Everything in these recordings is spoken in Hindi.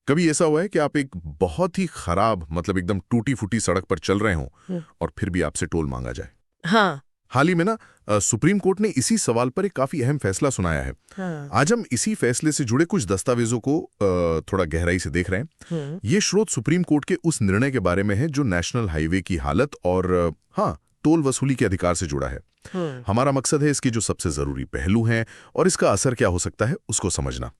कभी ऐसा हुआ है कि आप एक बहुत ही खराब मतलब एकदम टूटी फूटी सड़क पर चल रहे हों और फिर भी आपसे टोल मांगा जाए? हाँ। हाल ही में ना सुप्रीम कोर्ट ने इसी सवाल पर एक काफी अहम फैसला सुनाया है। हाँ। आज हम इसी फैसले से जुड़े कुछ दस्तावेजों को थोड़ा गहराई से देख रहे हैं। ये स्रोत सुप्रीम कोर्ट के उस निर्णय के बारे में है जो नेशनल हाईवे की हालत और हाँ, टोल वसूली के अधिकार से जुड़ा है। हमारा मकसद है इसकी जो सबसे जरूरी पहलू हैं और इसका असर क्या हो सकता है उसको समझना।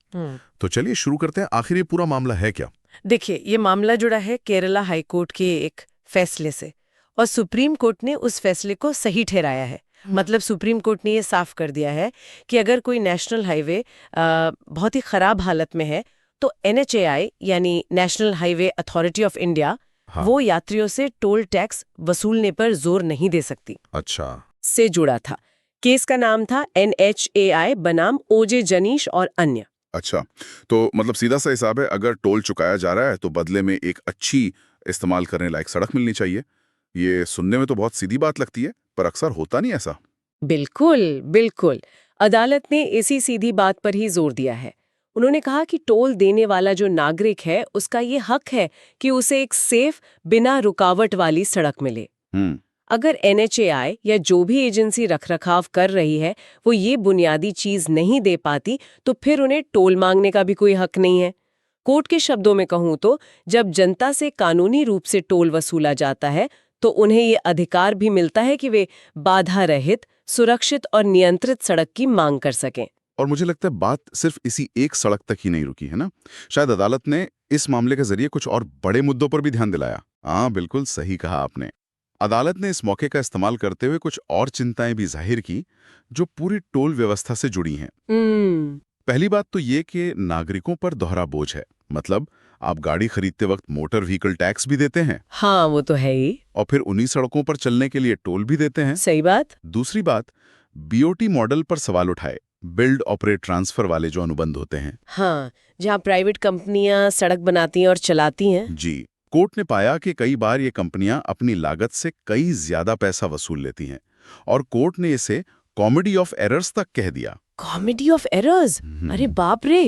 तो चलिए शुरू करते हैं। आखिर ये पूरा मामला है क्या? देखिए, ये मामला जुड़ा है केरला हाई कोर्ट के एक फैसले से और सुप्रीम कोर्ट ने उस फैसले को सही ठहराया है। मतलब सुप्रीम कोर्ट ने ये साफ कर दिया है कि अगर कोई नेशनल हाईवे बहुत ही खराब हालत में है तो NHAI यानी national highway authority of India वो यात्रियों से टोल टैक्स वसूलने पर जोर नहीं दे सकती। अच्छा। से जुड़ा था। केस का नाम था NHAI बनाम OJ जनीश और अन्य। अच्छा, तो मतलब सीधा सा हिसाब है, अगर टोल चुकाया जा रहा है तो बदले में एक अच्छी इस्तेमाल करने लायक सड़क मिलनी चाहिए। ये सुनने में तो बहुत सीधी बात लगती है, पर अक्सर होता नहीं ऐसा। बिल्कुल बिल्कुल। अदालत ने इसी सीधी बात पर ही जोर दिया है। उन्होंने कहा कि टोल देने वाला जो नागरिक है उसका ये हक है कि उसे एक सेफ बिना रुकावट वाली सड़क मिले। अगर NHAI या जो भी एजेंसी रखरखाव कर रही है वो ये बुनियादी चीज नहीं दे पाती तो फिर उन्हें टोल मांगने का भी कोई हक नहीं है। कोर्ट के शब्दों में कहूं तो जब जनता से कानूनी रूप से टोल वसूला जाता है तो उन्हें ये अधिकार भी मिलता है कि वे बाधा रहित, सुरक्षित और नियंत्रित सड़क की मांग कर सकें। और मुझे लगता है बात सिर्फ इसी एक सड़क तक ही नहीं रुकी है ना। शायद अदालत ने इस मामले के जरिए कुछ और बड़े मुद्दों पर भी ध्यान दिलाया। हाँ, बिल्कुल सही कहा आपने। अदालत ने इस मौके का इस्तेमाल करते हुए कुछ और चिंताएं भी जाहिर की जो पूरी टोल व्यवस्था से जुड़ी हैं। पहली बात तो ये कि नागरिकों पर दोहरा बोझ है। मतलब आप गाड़ी खरीदते वक्त मोटर व्हीकल टैक्स भी देते हैं। हाँ, वो तो है ही। और फिर उन्हीं सड़कों पर चलने के लिए टोल भी देते हैं। सही बात। दूसरी बात, BOT मॉडल पर सवाल उठाए, बिल्ड ऑपरेट ट्रांसफर वाले जो अनुबंध होते हैं। हाँ, जहाँ प्राइवेट कंपनियां सड़क बनाती हैं और चलाती हैं। जी, कोर्ट ने पाया कि कई बार ये कंपनियां अपनी लागत से कई ज्यादा पैसा वसूल लेती हैं और कोर्ट ने इसे कॉमेडी ऑफ एरर्स तक कह दिया। Comedy of errors? अरे बाप रे,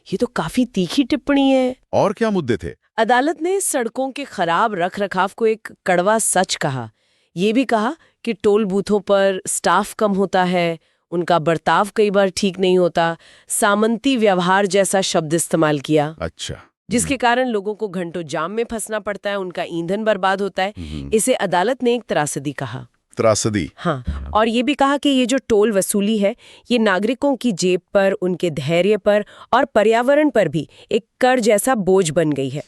ये तो काफी तीखी टिप्पणी है। और क्या मुद्दे थे? अदालत ने सड़कों के खराब रखरखाव को एक कड़वा सच कहा। ये भी कहा कि टोल बूथों पर स्टाफ कम होता है, उनका बर्ताव कई बार ठीक नहीं होता, सामंती व्यवहार जैसा शब्द इस्तेमाल किया। अच्छा। जिसके कारण लोगों को घंटों जाम में फंसना पड़ता है, उनका ईंधन बर्बाद होता है। इसे अदालत ने एक त्रासदी कहा। त्रासदी? हाँ, और ये भी कहा कि ये जो टोल वसूली है ये नागरिकों की जेब पर, उनके धैर्य पर और पर्यावरण पर भी एक कर जैसा बोझ बन गई है।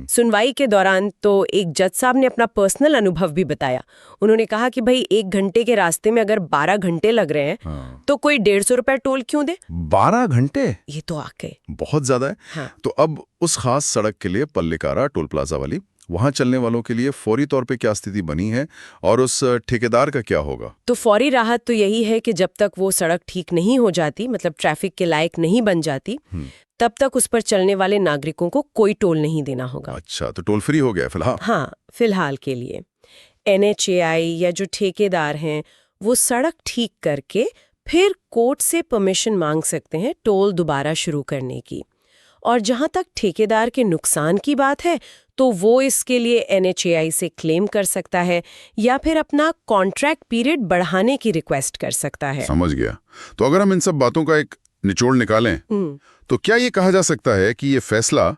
सुनवाई के दौरान तो एक जज साहब ने अपना पर्सनल अनुभव भी बताया। उन्होंने कहा कि भाई 1 घंटे के रास्ते में अगर 12 घंटे लग रहे हैं तो कोई 150 रुपए टोल क्यों दे? 12 घंटे? ये तो आके बहुत ज्यादा है। हाँ। तो अब उस खास सड़क के लिए पल्लिकारा टोल प्लाजा वाली, वहां चलने वालों के लिए फौरी तौर पे क्या स्थिति बनी है और उस ठेकेदार का क्या होगा? तो फौरी राहत तो यही है कि जब तक वो सड़क ठीक नहीं हो जाती, मतलब ट्रैफिक के लायक नहीं बन जाती, तब तक उस पर चलने वाले नागरिकों को कोई टोल नहीं देना होगा। अच्छा, तो टोल फ्री हो गया फिलहाल? हाँ, फिलहाल के लिए। NHAI या जो ठेकेदार हैं वो सड़क ठीक करके फिर कोर्ट से परमिशन मांग सकते हैं टोल दोबारा शुरू करने की। और जहां तक ठेकेदार के नुकसान की बात है तो वो इसके लिए NHAI से क्लेम कर सकता है या फिर अपना कॉन्ट्रैक्ट पीरियड बढ़ाने की रिक्वेस्ट कर सकता है। समझ गया। तो अगर हम इन सब बातों का एक निचोड़ निकालें तो क्या ये कहा जा सकता है कि ये फैसला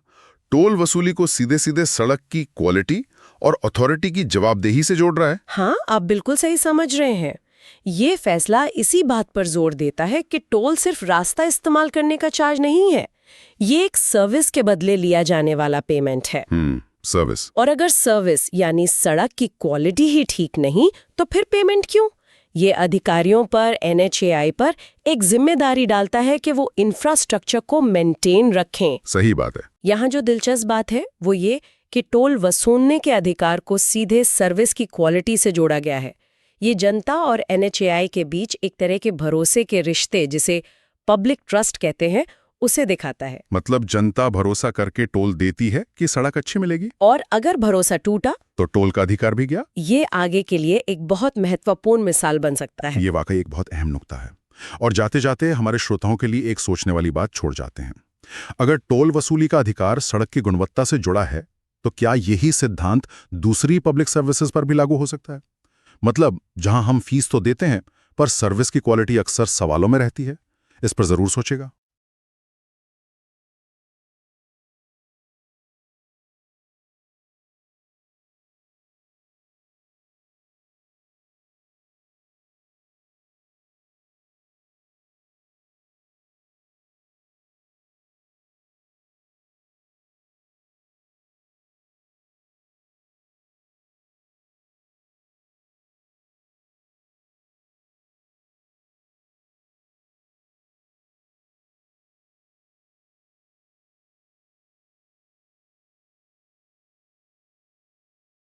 टोल वसूली को सीधे सीधे सड़क की क्वालिटी और अथॉरिटी की जवाबदेही से जोड़ रहा है? हाँ, आप बिल्कुल सही समझ रहे हैं। ये फैसला इसी बात पर जोर देता है कि टोल सिर्फ रास्ता इस्तेमाल करने का चार्ज नहीं है, ये एक सर्विस के बदले लिया जाने वाला पेमेंट है। सर्विस। और अगर सर्विस यानी सड़क की क्वालिटी ही ठीक नहीं तो फिर पेमेंट क्यों? ये अधिकारियों पर, NHAI पर एक जिम्मेदारी डालता है कि वो इंफ्रास्ट्रक्चर को मेंटेन रखें। सही बात है। यहाँ जो दिलचस्प बात है वो ये कि टोल वसूलने के अधिकार को सीधे सर्विस की क्वालिटी से जोड़ा गया है। ये जनता और NHAI के बीच एक तरह के भरोसे के रिश्ते, जिसे पब्लिक ट्रस्ट कहते हैं, उसे दिखाता है। मतलब जनता भरोसा करके टोल देती है कि सड़क अच्छी मिलेगी, और अगर भरोसा टूटा तो टोल का अधिकार भी गया। ये आगे के लिए एक बहुत महत्वपूर्ण मिसाल बन सकता है। ये वाकई एक बहुत अहम नुक्ता है। और जाते जाते हमारे श्रोताओं के लिए एक सोचने वाली बात छोड़ जाते हैं। अगर टोल वसूली का अधिकार सड़क की गुणवत्ता से जुड़ा है, तो क्या यही सिद्धांत दूसरी पब्लिक सर्विसेज पर भी लागू हो सकता है? मतलब जहां हम फीस तो देते हैं, पर सर्विस की क्वालिटी अक्सर सवालों में रहती है। इस पर जरूर सोचेगा।